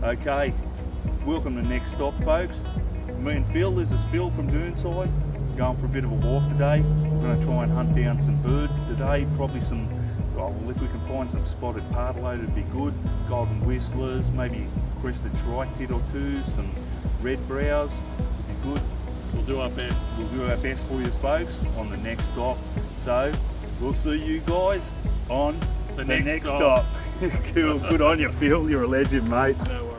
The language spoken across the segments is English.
Okay, welcome to Next Stop, folks. Me and Phil, this is Phil from Doonside, going for a bit of a walk today. We're going to try and hunt down some birds today, probably some, well, if we can find some spotted pardalote it'd be good, golden whistlers, maybe crested shrike tit or two, some red brows, would be good. We'll do our best. We'll do our best for you folks on the Next Stop. So, we'll see you guys on The the next next stop. stop. Cool, good on you Phil, you're a legend mate. No worries.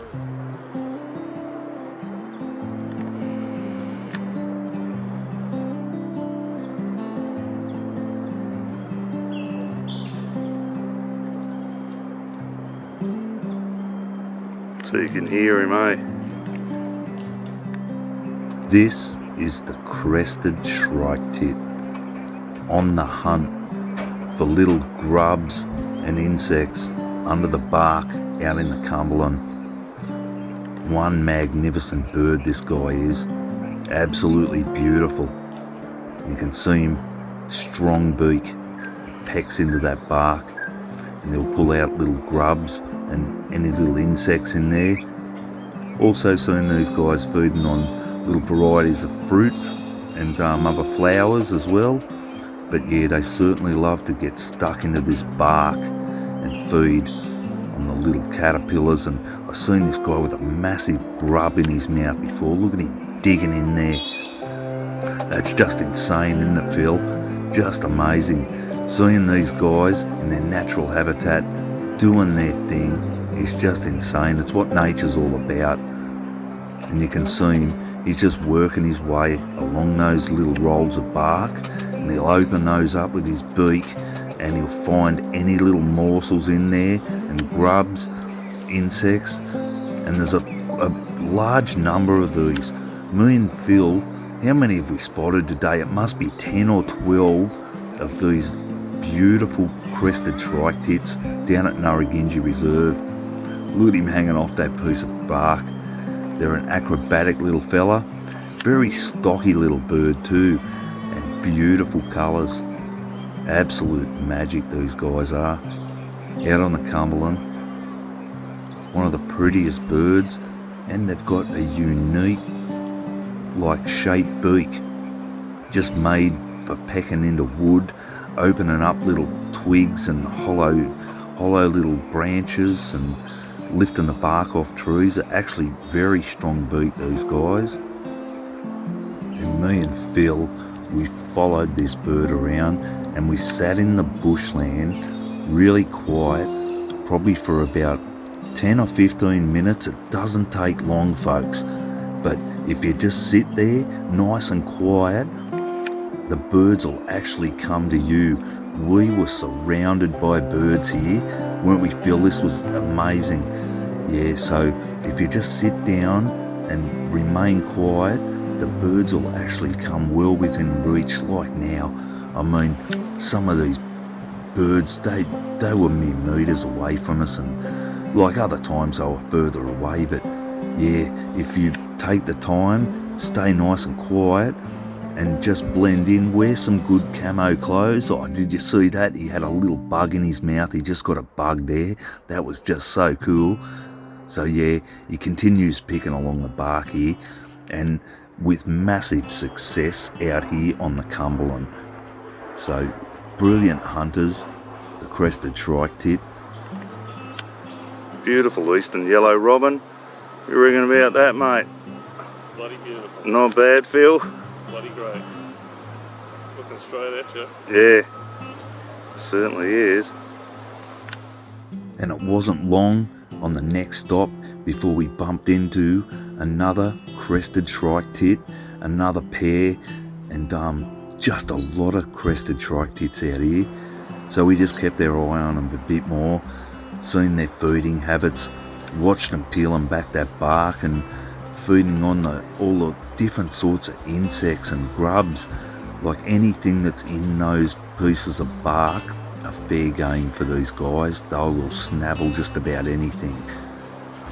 So you can hear him, eh? This is the crested shrike tit, on the hunt for little grubs and insects under the bark out in the Cumberland. One magnificent bird this guy is, absolutely beautiful. You can see him, strong beak, pecks into that bark and he'll pull out little grubs and any little insects in there. Also seen these guys feeding on little varieties of fruit and other flowers as well. But yeah, they certainly love to get stuck into this bark and feed on the little caterpillars. And I've seen this guy with a massive grub in his mouth before. Look at him digging in there. That's just insane, isn't it, Phil? Just amazing. Seeing these guys in their natural habitat doing their thing is just insane. It's what nature's all about. And you can see him, he's just working his way along those little rolls of bark, and he'll open those up with his beak and he'll find any little morsels in there and grubs, insects, and there's a large number of these. Me and Phil, how many have we spotted today? It must be 10 or 12 of these beautiful crested shrike tits down at Narragansett Reserve. Look at him hanging off that piece of bark. They're an acrobatic little fella, very stocky little bird too, and beautiful colours. Absolute magic these guys are. Out on the Cumberland, one of the prettiest birds, and they've got a unique like shaped beak, just made for pecking into wood, opening up little twigs and hollow little branches and lifting the bark off trees. They're actually very strong beak, these guys. And me and Phil, we followed this bird around and we sat in the bushland really quiet, probably for about 10 or 15 minutes. It doesn't take long, folks, but if you just sit there nice and quiet, the birds will actually come to you. We were surrounded by birds here, weren't we, Phil? This was amazing. Yeah, so if you just sit down and remain quiet, the birds will actually come well within reach. Like now, I mean, some of these birds, they were mere meters away from us, and like other times they were further away. But yeah, if you take the time, stay nice and quiet and just blend in, wear some good camo clothes. Oh, did you see that? He had a little bug in his mouth. He just got a bug there. That was just so cool. So yeah, he continues picking along the bark here, and with massive success out here on the Cumberland. So brilliant hunters, the crested shrike tit. Beautiful eastern yellow robin. What you reckon about that, mate? Bloody beautiful. Not bad, Phil. Bloody great. Looking straight at you. Yeah, certainly is. And it wasn't long on the next stop before we bumped into another crested shrike tit, another pair, and just a lot of crested shrike tits out here. So we just kept our eye on them a bit more, seen their feeding habits, watched them peeling back that bark and feeding on all the different sorts of insects and grubs. Like anything that's in those pieces of bark, a fair game for these guys. They will snavel just about anything.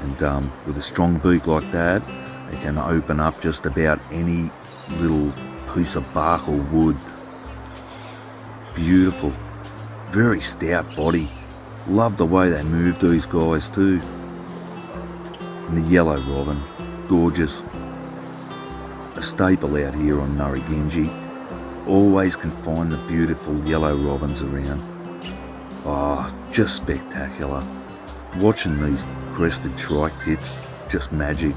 And with a strong beak like that, they can open up just about any little piece of bark or wood. Beautiful. Very stout body. Love the way they move, these guys too. And the yellow robin, gorgeous. A staple out here on Narragansett. Always can find the beautiful yellow robins around. Oh, just spectacular. Watching these crested shrike tits, just magic.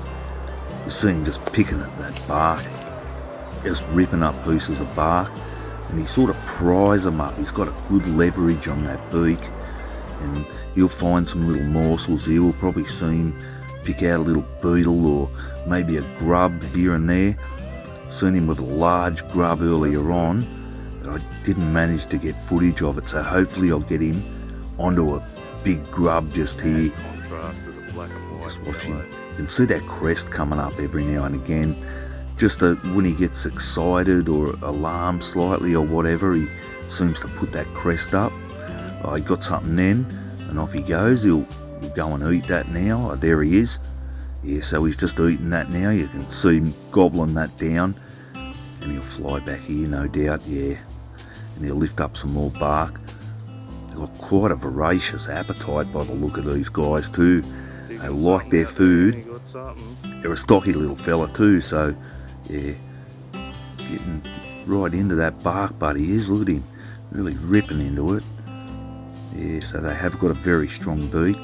You see him just picking at that bark, just ripping up pieces of bark, and he sort of pries them up. He's got a good leverage on that beak, and he'll find some little morsels here. We'll probably see him pick out a little beetle or maybe a grub here and there. Seen him with a large grub earlier on, but I didn't manage to get footage of it, so hopefully I'll get him onto a big grub just here. Contrast to the black and white. Just watching. You can see that crest coming up every now and again. Just when he gets excited or alarmed slightly or whatever, he seems to put that crest up. Oh, he got something then, and off he goes. He'll go and eat that now. Oh, there he is. Yeah, so he's just eating that now. You can see him gobbling that down, and he'll fly back here, no doubt. Yeah, and he'll lift up some more bark. They've got quite a voracious appetite by the look of these guys too. They like their food. They're a stocky little fella too, so yeah, getting right into that bark buddy is. Look at him, really ripping into it. Yeah, so they have got a very strong beak.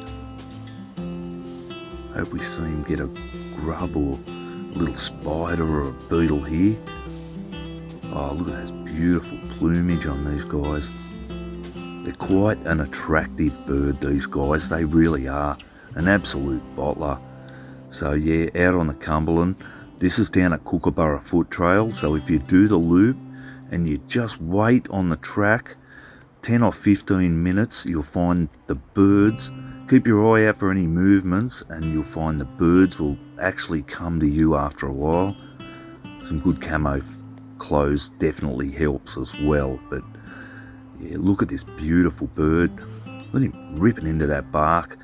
Hope we see him get a grub or a little spider or a beetle here. Oh, look at those beautiful plumage on these guys. They're quite an attractive bird, these guys. They really are. An absolute bottler. So yeah, out on the Cumberland. This is down at Kookaburra Foot Trail. So if you do the loop and you just wait on the track 10 or 15 minutes, you'll find the birds. Keep your eye out for any movements and you'll find the birds will actually come to you after a while. Some good camo clothes definitely helps as well. But yeah, look at this beautiful bird. Look at him ripping into that bark.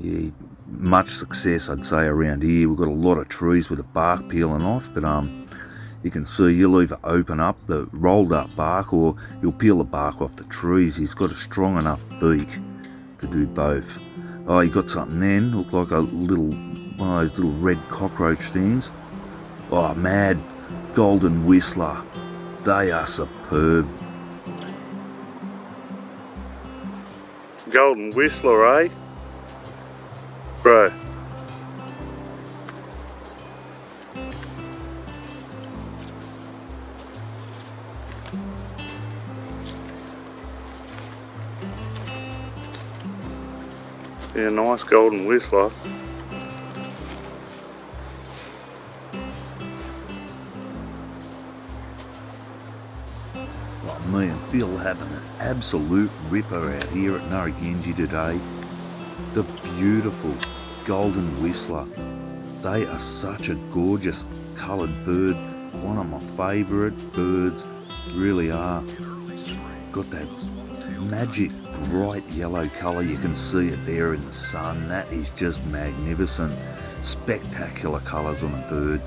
Yeah, much success I'd say around here. We've got a lot of trees with the bark peeling off, but you can see he'll either open up the rolled up bark or he'll peel the bark off the trees. He's got a strong enough beak to do both. Oh, he got something then. Looked like a little one of those little red cockroach things. Oh, mad golden whistler. They are superb. Golden whistler, eh? Bro. Yeah, nice golden whistler. Well, me and Phil having an absolute ripper out here at Narragansett today. The beautiful golden whistler. They are such a gorgeous coloured bird. One of my favourite birds, really are. Got that magic bright yellow colour. You can see it there in the sun. That is just magnificent. Spectacular colours on a bird.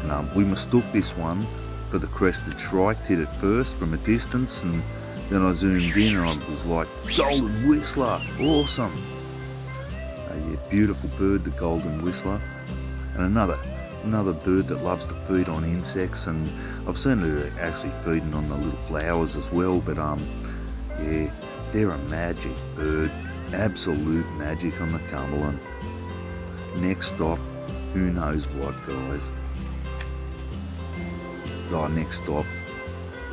And we mistook this one for the crested shrike tit at first from a distance, and then I zoomed in and I was like, golden whistler, awesome. Yeah, beautiful bird, the golden whistler. And another bird that loves to feed on insects, and I've seen it actually feeding on the little flowers as well, but yeah, they're a magic bird, absolute magic on the Cumberland. Next stop, who knows what, guys. Next stop,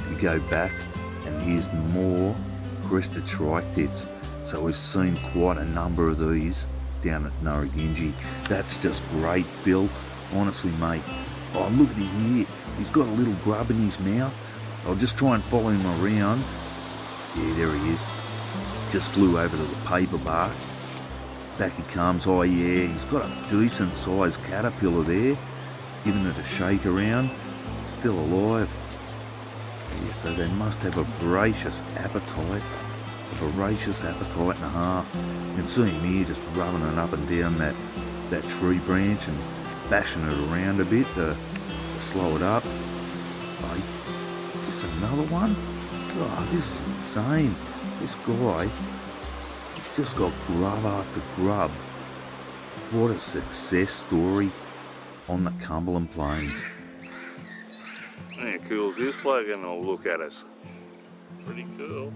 we go back and here's more crested shrike tits. So we've seen quite a number of these down at Narragansett. That's just great, Phil. Honestly, mate. Oh, look at him here. He's got a little grub in his mouth. I'll just try and follow him around. Yeah, there he is. Just flew over to the paper bark. Back he comes. Oh yeah, he's got a decent sized caterpillar there. Giving it a shake around. Still alive. Yeah, so they must have a voracious appetite. A voracious appetite and a half. You can see him here just rubbing it up and down that tree branch and bashing it around a bit to slow it up. Oh, is this another one? Oh, this is insane. This guy, he's just got grub after grub. What a success story on the Cumberland Plains. How cool is this bloke having a look at us? Pretty cool.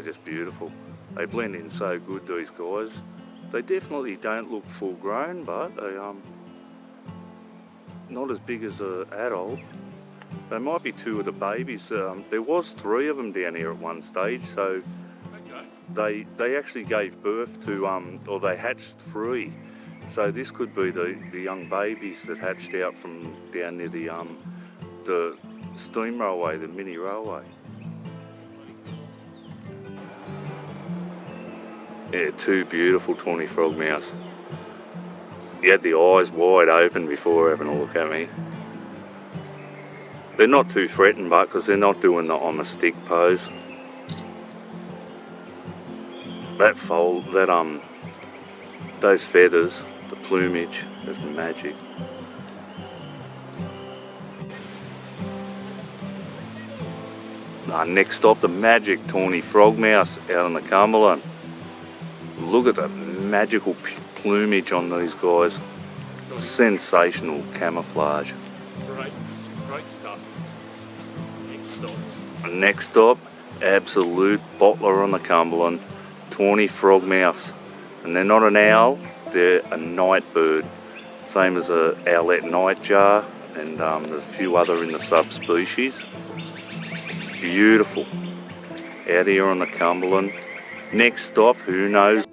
Just beautiful. They blend in so good, these guys. They definitely don't look full grown, but they not as big as an adult. They might be two of the babies. There was 3 of them down here at one stage, so Okay. they actually gave birth to, or they hatched 3. So this could be the young babies that hatched out from down near the steam railway, the mini railway. Yeah, 2 beautiful tawny frogmouths. He had the eyes wide open before having a look at me. They're not too threatened, but because they're not doing the on a stick pose. That fold, those feathers, the plumage, is magic. Next stop, the magic tawny frogmouth out in the Cumberland. Look at the magical plumage on these guys. Sensational camouflage. Great stuff. Next stop. Next stop, absolute bottler on the Cumberland, tawny frogmouths. And they're not an owl, they're a night bird. Same as a owlet nightjar, and there's a few other in the subspecies. Beautiful. Out here on the Cumberland. Next stop, who knows?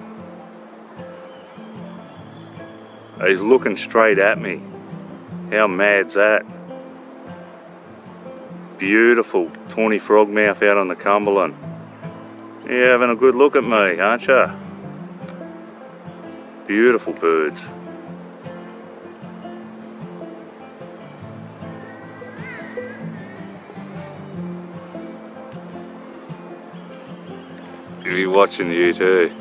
He's looking straight at me. How mad's that? Beautiful tawny frogmouth out on the Cumberland. You're having a good look at me, aren't you? Beautiful birds. He'll be watching you too.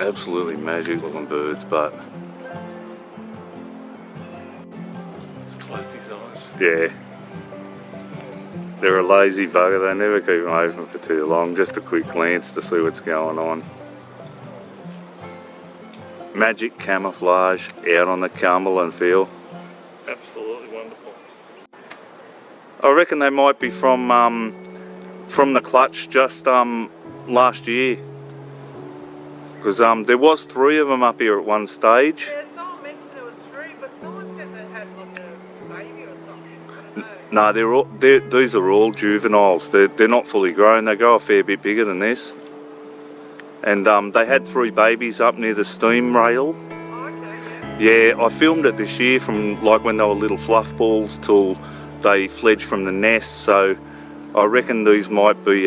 Absolutely magic looking birds, but He's closed his eyes. yeah, they're a lazy bugger. They never keep them open for too long. Just a quick glance to see what's going on. Magic camouflage out on the Cumberland field. Absolutely wonderful. I reckon they might be from the clutch just last year. Because there was 3 of them up here at one stage. Yeah, someone mentioned there was 3, but someone said they had like a baby or something. I don't know. No, these are all juveniles. They're not fully grown. They go a fair bit bigger than this. And they had 3 babies up near the steam rail. Oh, okay, yeah. Yeah, I filmed it this year from like when they were little fluff balls till they fledged from the nest. So I reckon these might be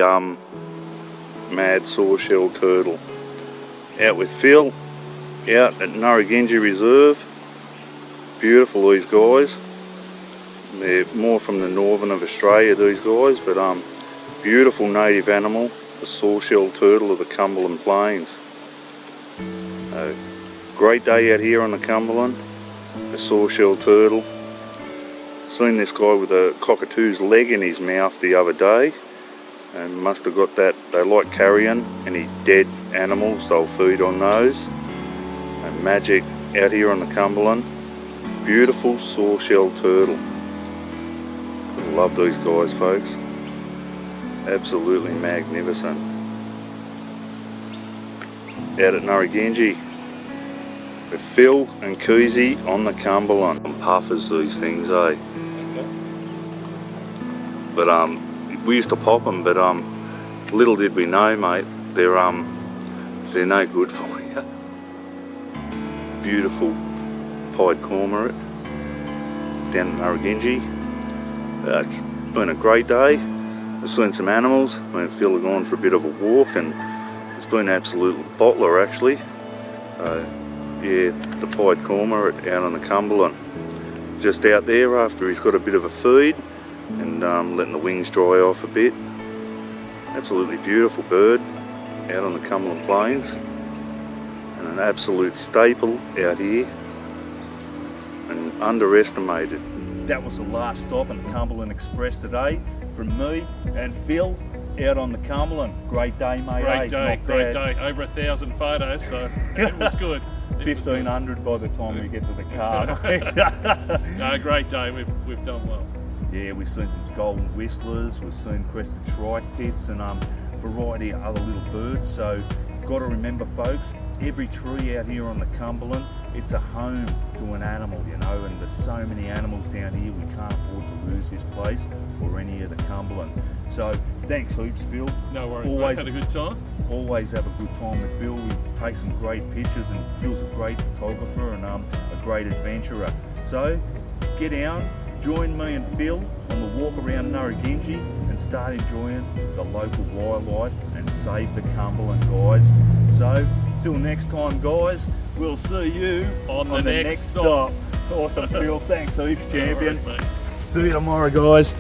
mad sawshell turtle. Out with Phil, out at Narragansett Reserve. Beautiful, these guys. They're more from the northern of Australia, these guys, but beautiful native animal, the sawshell turtle of the Cumberland Plains. Great day out here on the Cumberland, the sawshell turtle. Seen this guy with a cockatoo's leg in his mouth the other day, and must have got that. They like carrion, any dead animals, they'll feed on those. And magic out here on the Cumberland, beautiful sawshell turtle. Love these guys, folks. Absolutely magnificent. Out at Narragansett with Phil and Koozie on the Cumberland. Puffers, these things, eh? But we used to pop them, but little did we know, mate, they're no good for you. Beautiful pied cormorant down at Narragansett. It's been a great day. We've seen some animals. Me and Phil have gone for a bit of a walk, and it's been an absolute bottler actually. Yeah, the pied cormorant out on the Cumberland. Just out there after he's got a bit of a feed and letting the wings dry off a bit. Absolutely beautiful bird out on the Cumberland Plains, and an absolute staple out here and underestimated. That was the last stop on the Cumberland Express today. from me and Phil out on the Cumberland. Great day, mate. Great day, Not great bad. day. Over 1,000 photos, so it was good. It was good. 1,500 by the time we get to the car. No, great day. We've done well. Yeah, we've seen some golden whistlers, we've seen crested shrike tits, and variety of other little birds. So, got to remember, folks, every tree out here on the Cumberland, it's a home to an animal, you know, and there's so many animals down here, we can't afford to lose this place or any of the Cumberland. So, thanks heaps, Phil. No worries, Always mate. Had a good time. Always have a good time with Phil. We take some great pictures, and Phil's a great photographer and a great adventurer. So, get down, join me and Phil on the walk around Narragansett and start enjoying the local wildlife and save the Cumberland, guys. So, till next time, guys, we'll see you On the next stop. Awesome, Phil. Thanks heaps, champion. No worries, mate. See you tomorrow, guys.